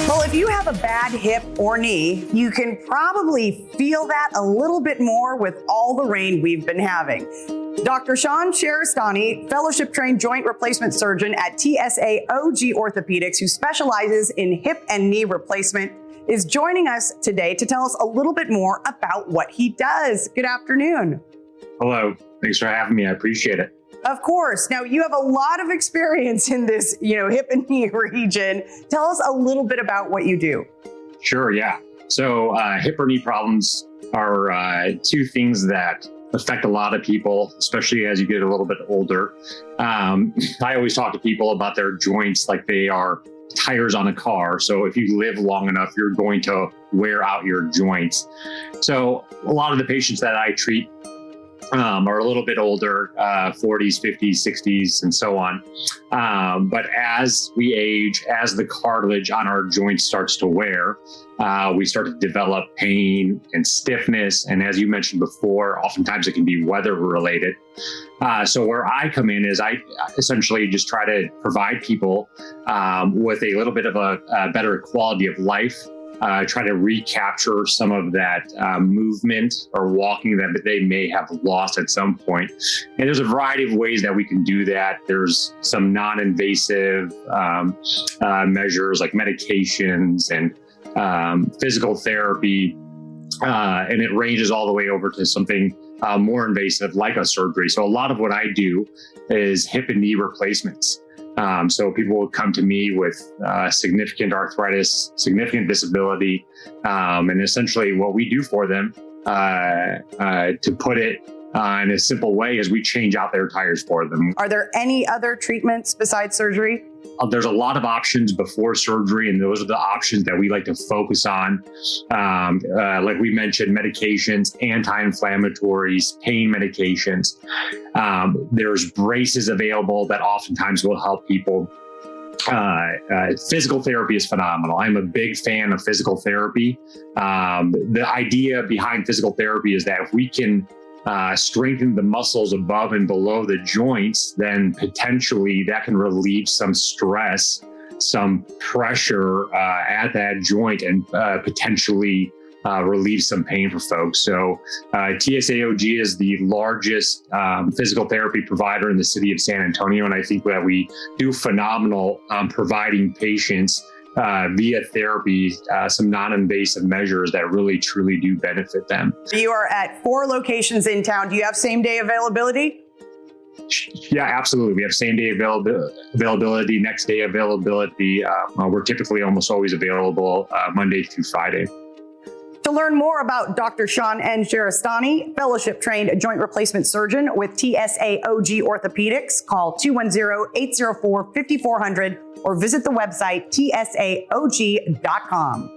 Well, if you have a bad hip or knee, you can probably feel that a little bit more with all the rain we've been having. Dr. Sean Sheristani, fellowship-trained joint replacement surgeon at TSAOG Orthopaedics, who specializes in hip and knee replacement, is joining us today to tell us a little bit more about what he does. Good afternoon. Hello. Thanks for having me. I appreciate it. Of course. Now, you have a lot of experience in this, hip and knee region. Tell us a little bit about what you do. Sure, yeah. So hip or knee problems are two things that affect a lot of people, especially as you get a little bit older. I always talk to people about their joints like they are tires on a car. So if you live long enough, you're going to wear out your joints. So a lot of the patients that I treat are a little bit older, 40s, 50s, 60s, and so on. But as we age, as the cartilage on our joints starts to wear, we start to develop pain and stiffness. And as you mentioned before, oftentimes it can be weather related. So where I come in is I essentially just try to provide people with a little bit of a better quality of life. Try to recapture some of that movement or walking that they may have lost at some point. And there's a variety of ways that we can do that. There's some non-invasive measures like medications and physical therapy. And it ranges all the way over to something more invasive like a surgery. So a lot of what I do is hip and knee replacements. So people will come to me with significant arthritis, significant disability, and essentially what we do for them, to put it in a simple way, is we change out their tires for them. Are there any other treatments besides surgery? There's a lot of options before surgery, and those are the options that we like to focus on. Like we mentioned, medications, anti-inflammatories, pain medications. There's braces available that oftentimes will help people. Physical therapy is phenomenal. I'm a big fan of physical therapy. The idea behind physical therapy is that if we can strengthen the muscles above and below the joints, then potentially that can relieve some stress, some pressure at that joint, and potentially relieve some pain for folks. So TSAOG is the largest physical therapy provider in the city of San Antonio, and I think that we do phenomenal providing patients via therapy, some non-invasive measures that really, truly do benefit them. You are at 4 locations in town. Do you have same-day availability? Yeah, absolutely. We have same-day availability, next-day availability. We're typically almost always available Monday through Friday. To learn more about Dr. Sean N. Sheristani, fellowship-trained joint replacement surgeon with TSAOG Orthopaedics, call 210-804-5400 or visit the website tsaog.com.